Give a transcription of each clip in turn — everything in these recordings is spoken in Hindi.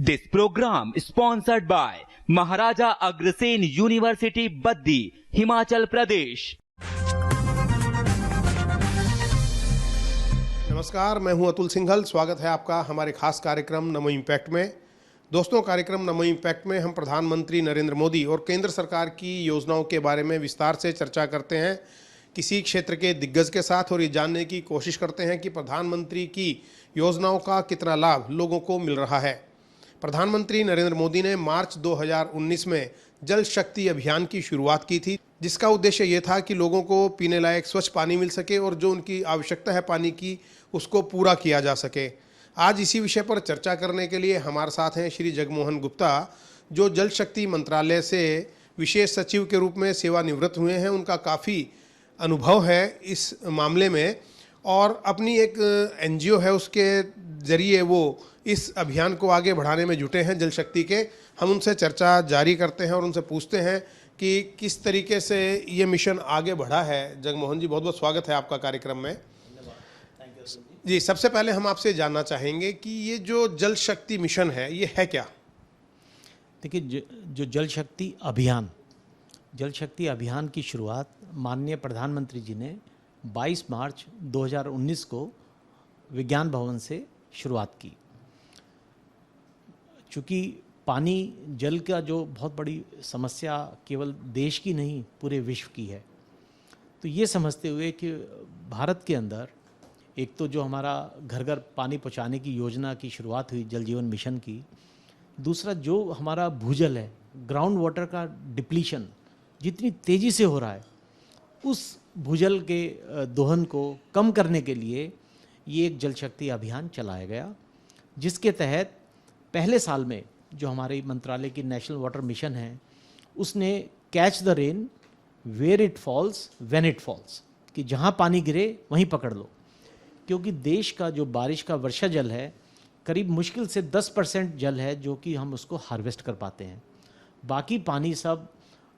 This program sponsored by Maharaja Agrasen University, Baddi, Himachal Pradesh. नमस्कार, मैं हूं अतुल सिंघल। स्वागत है आपका हमारे खास कार्यक्रम नमो इम्पैक्ट में। दोस्तों, कार्यक्रम नमो इम्पैक्ट में हम प्रधानमंत्री नरेंद्र मोदी और केंद्र सरकार की योजनाओं के बारे में विस्तार से चर्चा करते हैं किसी क्षेत्र के दिग्गज के साथ, और ये जानने की कोशिश करते हैं कि प्रधानमंत्री की योजनाओं का कितना लाभ लोगों को मिल रहा है। प्रधानमंत्री नरेंद्र मोदी ने मार्च 2019 में जल शक्ति अभियान की शुरुआत की थी, जिसका उद्देश्य ये था कि लोगों को पीने लायक स्वच्छ पानी मिल सके और जो उनकी आवश्यकता है पानी की, उसको पूरा किया जा सके। आज इसी विषय पर चर्चा करने के लिए हमारे साथ हैं श्री जगमोहन गुप्ता, जो जल शक्ति मंत्रालय से विशेष सचिव के रूप में सेवानिवृत्त हुए हैं। उनका काफ़ी अनुभव है इस मामले में और अपनी एक एनजीओ है, उसके ज़रिए वो इस अभियान को आगे बढ़ाने में जुटे हैं जल शक्ति के। हम उनसे चर्चा जारी करते हैं और उनसे पूछते हैं कि किस तरीके से ये मिशन आगे बढ़ा है। जगमोहन जी, बहुत बहुत स्वागत है आपका कार्यक्रम में। जी, सबसे पहले हम आपसे जानना चाहेंगे कि ये जो जल शक्ति मिशन है, ये है क्या? देखिए, जो जल शक्ति अभियान की शुरुआत माननीय प्रधानमंत्री जी ने 22 मार्च 2019 को विज्ञान भवन से शुरुआत की। चूँकि पानी, जल का जो बहुत बड़ी समस्या केवल देश की नहीं पूरे विश्व की है, तो ये समझते हुए कि भारत के अंदर एक तो जो हमारा घर घर पानी पहुंचाने की योजना की शुरुआत हुई जल जीवन मिशन की, दूसरा जो हमारा भूजल है, ग्राउंड वाटर का डिप्लीशन जितनी तेज़ी से हो रहा है, उस भूजल के दोहन को कम करने के लिए ये एक जल शक्ति अभियान चलाया गया, जिसके तहत पहले साल में जो हमारे मंत्रालय की नेशनल वाटर मिशन है, उसने catch the rain where it falls when it falls, कि जहाँ पानी गिरे वहीं पकड़ लो। क्योंकि देश का जो बारिश का वर्षा जल है, करीब मुश्किल से 10% जल है जो कि हम उसको हार्वेस्ट कर पाते हैं। बाकी पानी सब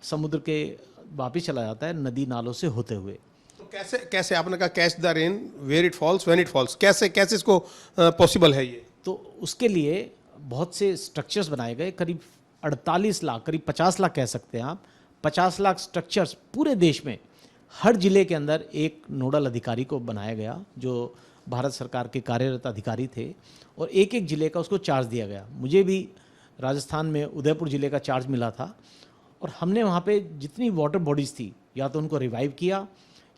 समुद्र के वापिस चला जाता है नदी नालों से होते हुए। तो कैसे आपने कहा catch the rain where it falls when it falls, कैसे इसको पॉसिबल है ये? तो उसके लिए बहुत से स्ट्रक्चर्स बनाए गए, करीब 48 लाख, करीब 50 लाख कह सकते हैं आप, 50 लाख स्ट्रक्चर्स पूरे देश में हर जिले के अंदर एक नोडल अधिकारी को बनाया गया, जो भारत सरकार के कार्यरत अधिकारी थे, और एक एक ज़िले का उसको चार्ज दिया गया। मुझे भी राजस्थान में उदयपुर ज़िले का चार्ज मिला था, और हमने वहाँ पे जितनी वाटर बॉडीज़ थी, या तो उनको रिवाइव किया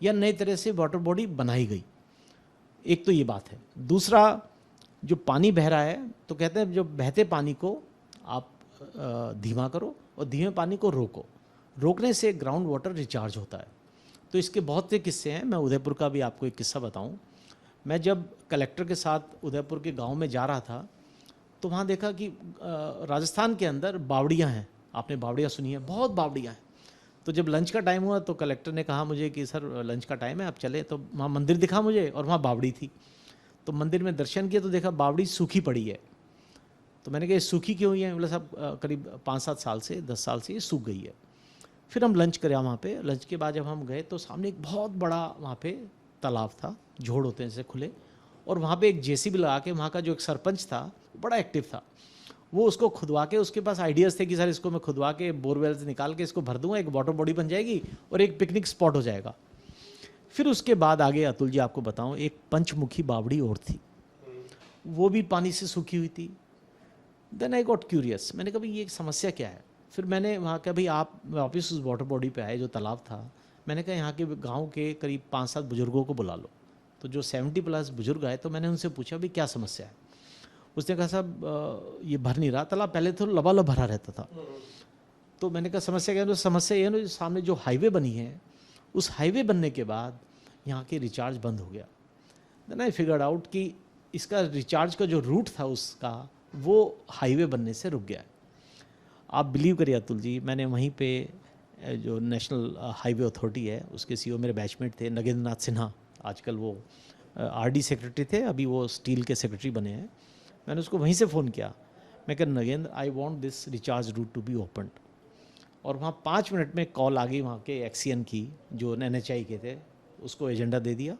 या नई तरह से वाटर बॉडी बनाई गई। एक तो ये बात है। दूसरा, जो पानी बह रहा है, तो कहते हैं जो बहते पानी को आप धीमा करो और धीमे पानी को रोको। रोकने से ग्राउंड वाटर रिचार्ज होता है। तो इसके बहुत से किस्से हैं। मैं उदयपुर का भी आपको एक किस्सा बताऊं। मैं जब कलेक्टर के साथ उदयपुर के गांव में जा रहा था, तो वहाँ देखा कि राजस्थान के अंदर बावड़ियाँ हैं। आपने बावड़ियाँ सुनी है, बहुत बावड़ियाँ हैं। तो जब लंच का टाइम हुआ तो कलेक्टर ने कहा मुझे कि सर लंच का टाइम है, आप चले। तो वहाँ मंदिर दिखा मुझे और वहाँ बावड़ी थी। तो मंदिर में दर्शन किया तो देखा बावड़ी सूखी पड़ी है। तो मैंने कहा ये सूखी क्यों हुई है? बोला साहब करीब 5-7 साल से, 10 साल से ये सूख गई है। फिर हम लंच करें वहाँ पे। लंच के बाद जब हम गए तो सामने एक बहुत बड़ा वहाँ पे तालाब था, जोड़ होते हैं जैसे खुले, और वहाँ पे एक जेसीबी लगा के वहाँ का जो एक सरपंच था, बड़ा एक्टिव था, वो उसको खुदवा के, उसके पास आइडियाज़ थे कि सर इसको मैं खुदवा के बोरवेल से निकाल के इसको भर दूँगा, एक वाटर बॉडी बन जाएगी और एक पिकनिक स्पॉट हो जाएगा। फिर उसके बाद आगे अतुल जी आपको बताऊँ, एक पंचमुखी बावड़ी और थी, वो भी पानी से सूखी हुई थी। देन आई गॉट क्यूरियस, मैंने कहा भाई ये समस्या क्या है? फिर मैंने वहाँ कहा भाई आप वापस उस वाटर बॉडी पे आए जो तालाब था। मैंने कहा यहाँ के गांव के करीब 5-7 बुजुर्गों को बुला लो। तो जो 70+ बुजुर्ग आए, तो मैंने उनसे पूछा भाई क्या समस्या है? उसने कहा साहब ये भर नहीं रहा तालाब, पहले तो लबालब भरा रहता था। तो मैंने कहा समस्या क्या है? तो समस्या ये है ना, सामने जो हाईवे बनी है, उस हाईवे बनने के बाद यहाँ के रिचार्ज बंद हो गया। देन आई फिगर्ड आउट कि इसका रिचार्ज का जो रूट था उसका, वो हाईवे बनने से रुक गया है। आप बिलीव करिए अतुल जी, मैंने वहीं पे जो नेशनल हाईवे अथॉरिटी है, उसके सीईओ मेरे बैचमेट थे, नगेंद्र नाथ सिन्हा, आजकल वो आरडी सेक्रेटरी थे, अभी वो स्टील के सेक्रेटरी बने हैं। मैंने उसको वहीं से फ़ोन किया, मैं कहा Nagendra I want this recharge route to be opened. और वहाँ 5 मिनट में कॉल आ गई वहाँ के एक्सीएन की, जो NHI के थे। उसको एजेंडा दे दिया,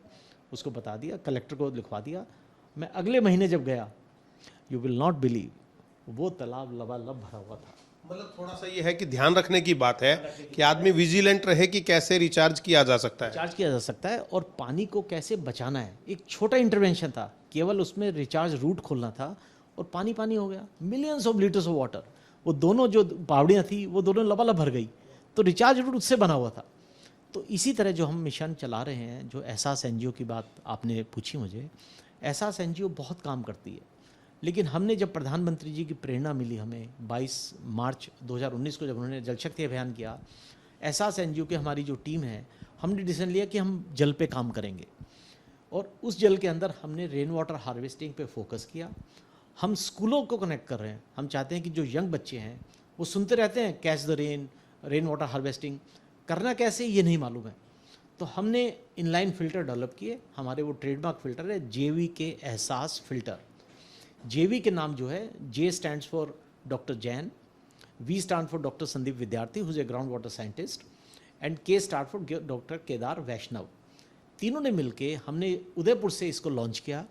उसको बता दिया, कलेक्टर को लिखवा दिया। मैं अगले महीने जब गया, यू विल नॉट बिलीव, वो तालाब लबालब भरा हुआ था। मतलब थोड़ा सा ये है कि ध्यान रखने की बात है कि आदमी विजिलेंट रहे कि कैसे रिचार्ज किया जा सकता है। रिचार्ज किया जा सकता है और पानी को कैसे बचाना है। एक छोटा इंटरवेंशन था, केवल उसमें रिचार्ज रूट खोलना था और पानी पानी हो गया, millions of litres of water. वो दोनों जो पावड़ियाँ थी वो दोनों लबालब भर गई, तो रिचार्ज रूट उससे बना हुआ था। तो इसी तरह जो हम मिशन चला रहे हैं, जो एहसास एनजीओ की बात आपने पूछी मुझे, एहसास एनजीओ बहुत काम करती है। लेकिन हमने जब प्रधानमंत्री जी की प्रेरणा मिली हमें 22 मार्च 2019 को, जब उन्होंने जल शक्ति अभियान किया, एहसास एनजीओ की हमारी जो टीम है, हमने डिसीजन लिया कि हम जल पे काम करेंगे। और उस जल के अंदर हमने रेन वाटर हार्वेस्टिंग पे फोकस किया। हम स्कूलों को कनेक्ट कर रहे हैं। हम चाहते हैं कि जो यंग बच्चे हैं वो सुनते रहते हैं catch the rain, rain water harvesting, करना कैसे ये नहीं मालूम है। तो हमने इनलाइन फ़िल्टर डेवलप किए। हमारे वो ट्रेडमार्क फ़िल्टर है जेवी के एहसास फ़िल्टर। जेवी के नाम जो है, J stands for doctor Jain, V stand for doctor Sandeep Vidyarthi who is a ground water scientist, and K stand for doctor Kedar Vaishnav. तीनों ने मिलके हमने उदयपुर से इसको लॉन्च किया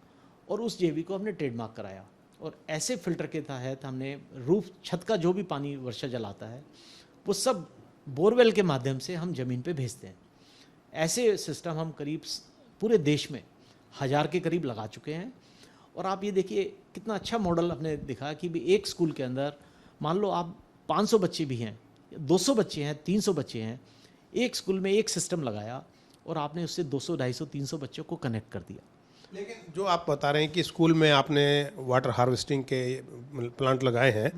और उस जेवी को हमने ट्रेडमार्क कराया। और ऐसे फ़िल्टर के तहत हमने रूफ, छत का जो भी पानी वर्षा जल आता है वो सब बोरवेल के माध्यम से हम ज़मीन पे भेजते हैं। ऐसे सिस्टम हम करीब पूरे देश में 1000 के करीब लगा चुके हैं। और आप ये देखिए कितना अच्छा मॉडल हमने दिखा कि भी एक स्कूल के अंदर मान लो आप 500 बच्चे भी हैं, 200 बच्चे हैं, 300 बच्चे हैं, एक स्कूल में एक सिस्टम लगाया और आपने उससे 200, 250, 300 बच्चों को कनेक्ट कर दिया। लेकिन जो आप बता रहे हैं कि स्कूल में आपने वाटर हार्वेस्टिंग के प्लांट लगाए हैं,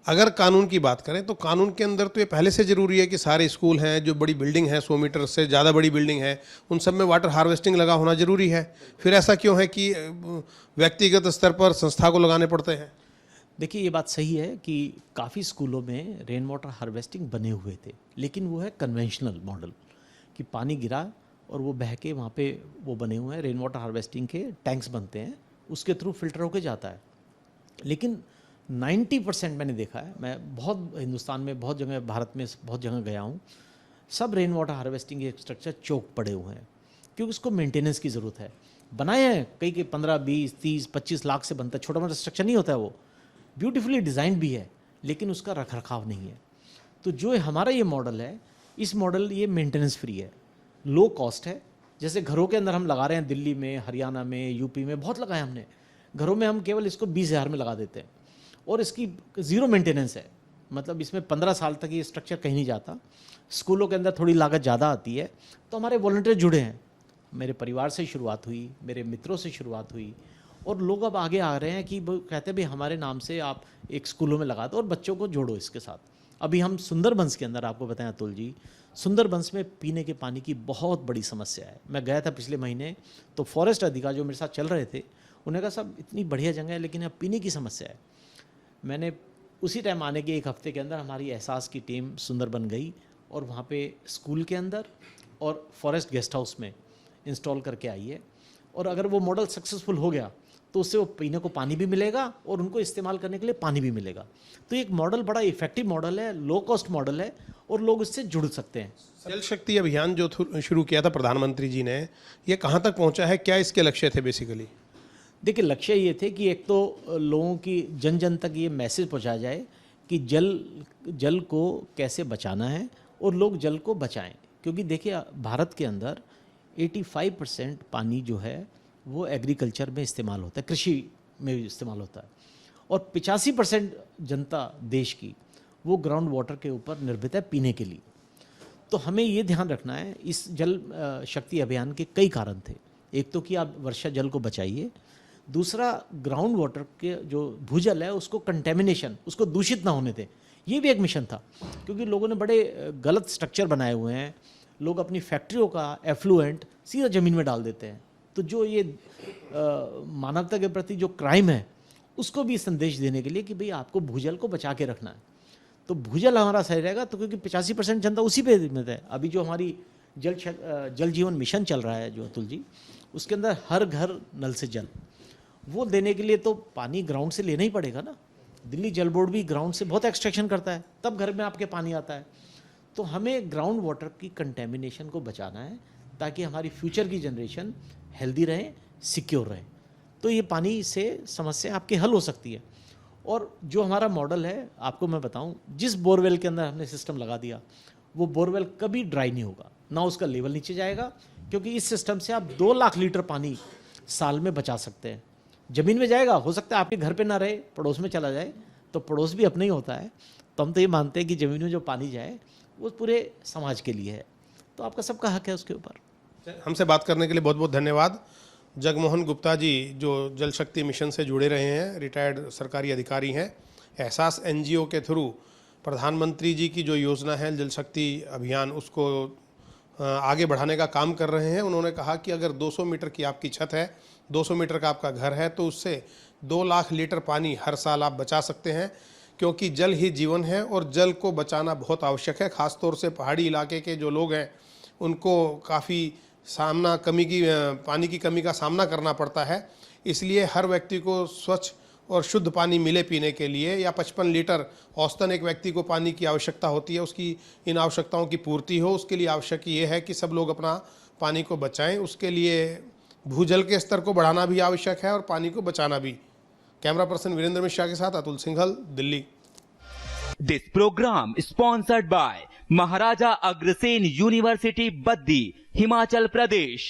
अगर कानून की बात करें तो कानून के अंदर तो ये पहले से ज़रूरी है कि सारे स्कूल हैं, जो बड़ी बिल्डिंग है, 100 मीटर से ज़्यादा बड़ी बिल्डिंग है, उन सब में वाटर हार्वेस्टिंग लगा होना ज़रूरी है। फिर ऐसा क्यों है कि व्यक्तिगत स्तर पर संस्था को लगाने पड़ते हैं? देखिए ये बात सही है कि काफ़ी स्कूलों में रेन वाटर हार्वेस्टिंग बने हुए थे, लेकिन वो है कन्वेंशनल मॉडल कि पानी गिरा और वो बह के वहाँ पे वो बने हुए हैं। रेन वाटर हार्वेस्टिंग के टैंक्स बनते हैं, उसके थ्रू फिल्टर होके जाता है। लेकिन 90% मैंने देखा है, मैं बहुत हिंदुस्तान में बहुत जगह, भारत में बहुत जगह गया हूँ, सब रेन वाटर हार्वेस्टिंग के स्ट्रक्चर चौक पड़े हुए हैं क्योंकि उसको मेंटेनेंस की ज़रूरत है। बनाए हैं कई 15, 20, 30, 25 लाख से बनता है, छोटा मोटा स्ट्रक्चर नहीं होता है वो, ब्यूटीफुली डिज़ाइन भी है लेकिन उसका रख रखाव नहीं है। तो जो हमारा ये मॉडल है, इस मॉडल ये मेंटेनेंस फ्री है, लो कॉस्ट है। जैसे घरों के अंदर हम लगा रहे हैं, दिल्ली में, हरियाणा में, यूपी में बहुत लगाया हमने। घरों में हम केवल इसको 20,000 में लगा देते हैं और इसकी ज़ीरो मेंटेनेंस है, मतलब इसमें 15 साल तक ये स्ट्रक्चर कहीं नहीं जाता। स्कूलों के अंदर थोड़ी लागत ज़्यादा आती है, तो हमारे वॉलंटियर जुड़े हैं। मेरे परिवार से शुरुआत हुई, मेरे मित्रों से शुरुआत हुई और लोग अब आगे आ रहे हैं कि वो कहते हैं भाई हमारे नाम से आप एक स्कूलों में लगा दो और बच्चों को जोड़ो इसके साथ। अभी हम सुंदरबंस के अंदर, आपको बताएं अतुल जी, सुंदरबंस में पीने के पानी की बहुत बड़ी समस्या है। मैं गया था पिछले महीने, तो फॉरेस्ट अधिकारी जो मेरे साथ चल रहे थे उन्होंने कहा साहब इतनी बढ़िया जगह है लेकिन अब पीने की समस्या है। मैंने उसी टाइम आने के 1 हफ्ते के अंदर हमारी एहसास की टीम सुंदरबन गई और वहाँ पे स्कूल के अंदर और फॉरेस्ट गेस्ट हाउस में इंस्टॉल करके आई है। और अगर वो मॉडल सक्सेसफुल हो गया तो उससे वो पीने को पानी भी मिलेगा और उनको इस्तेमाल करने के लिए पानी भी मिलेगा। तो एक मॉडल बड़ा इफेक्टिव मॉडल है, लो कॉस्ट मॉडल है और लोग इससे जुड़ सकते हैं। जल शक्ति अभियान जो शुरू किया था प्रधानमंत्री जी ने, ये कहाँ तक पहुँचा है? क्या इसके लक्ष्य थे बेसिकली? देखिए लक्ष्य ये थे कि एक तो लोगों की जन जन तक ये मैसेज पहुंचाया जाए कि जल को कैसे बचाना है और लोग जल को बचाएं। क्योंकि देखिए भारत के अंदर 85% पानी जो है वो एग्रीकल्चर में इस्तेमाल होता है, कृषि में इस्तेमाल होता है और 85% जनता देश की वो ग्राउंड वाटर के ऊपर निर्भर है पीने के लिए। तो हमें ये ध्यान रखना है, इस जल शक्ति अभियान के कई कारण थे। एक तो कि आप वर्षा जल को बचाइए, दूसरा ग्राउंड वाटर के जो भूजल है उसको कंटेमिनेशन, उसको दूषित ना होने दें, ये भी एक मिशन था। क्योंकि लोगों ने बड़े गलत स्ट्रक्चर बनाए हुए हैं, लोग अपनी फैक्ट्रियों का एफ्लुएंट सीधा ज़मीन में डाल देते हैं। तो जो ये मानवता के प्रति जो क्राइम है उसको भी संदेश देने के लिए कि भाई आपको भूजल को बचा के रखना है। तो भूजल हमारा सही रहेगा, तो क्योंकि 85% जनता उसी पे निर्भर है। अभी जो हमारी जल जीवन मिशन चल रहा है जो अतुल जी, उसके अंदर हर घर नल से जल, वो देने के लिए तो पानी ग्राउंड से लेना ही पड़ेगा ना। दिल्ली जल बोर्ड भी ग्राउंड से बहुत एक्सट्रैक्शन करता है, तब घर में आपके पानी आता है। तो हमें ग्राउंड वाटर की कंटेमिनेशन को बचाना है ताकि हमारी फ्यूचर की जनरेशन हेल्दी रहे, सिक्योर रहे। तो ये पानी से समस्या आपकी हल हो सकती है। और जो हमारा मॉडल है, आपको मैं बताऊं, जिस बोरवेल के अंदर हमने सिस्टम लगा दिया वो बोरवेल कभी ड्राई नहीं होगा, ना उसका लेवल नीचे जाएगा, क्योंकि इस सिस्टम से आप 2 लाख लीटर पानी साल में बचा सकते हैं। ज़मीन में जाएगा, हो सकता है आपके घर पे ना रहे, पड़ोस में चला जाए, तो पड़ोस भी अपना ही होता है। तो हम तो ये मानते हैं कि ज़मीन में जो पानी जाए वो पूरे समाज के लिए है, तो आपका सबका हक है उसके ऊपर। हमसे बात करने के लिए बहुत बहुत धन्यवाद। जगमोहन गुप्ता जी जो जल शक्ति मिशन से जुड़े रहे हैं, रिटायर्ड सरकारी अधिकारी हैं। एहसास एनजीओ के थ्रू प्रधानमंत्री जी की जो योजना है जल शक्ति अभियान, उसको आगे बढ़ाने का काम कर रहे हैं। उन्होंने कहा कि अगर 200 मीटर की आपकी छत है, 200 मीटर का आपका घर है, तो उससे 2 लाख लीटर पानी हर साल आप बचा सकते हैं, क्योंकि जल ही जीवन है और जल को बचाना बहुत आवश्यक है। ख़ास तौर से पहाड़ी इलाके के जो लोग हैं उनको काफ़ी पानी की कमी का सामना करना पड़ता है। इसलिए हर व्यक्ति को स्वच्छ और शुद्ध पानी मिले पीने के लिए, या 55 लीटर औसतन एक व्यक्ति को पानी की आवश्यकता होती है, उसकी इन आवश्यकताओं की पूर्ति हो, उसके लिए आवश्यक ये है कि सब लोग अपना पानी को बचाएं। उसके लिए भूजल के स्तर को बढ़ाना भी आवश्यक है और पानी को बचाना भी। कैमरा पर्सन वीरेंद्र मिश्रा के साथ Atul Singhal, Delhi. This program sponsored by Maharaja Agrasen University, Baddi, Himachal Pradesh.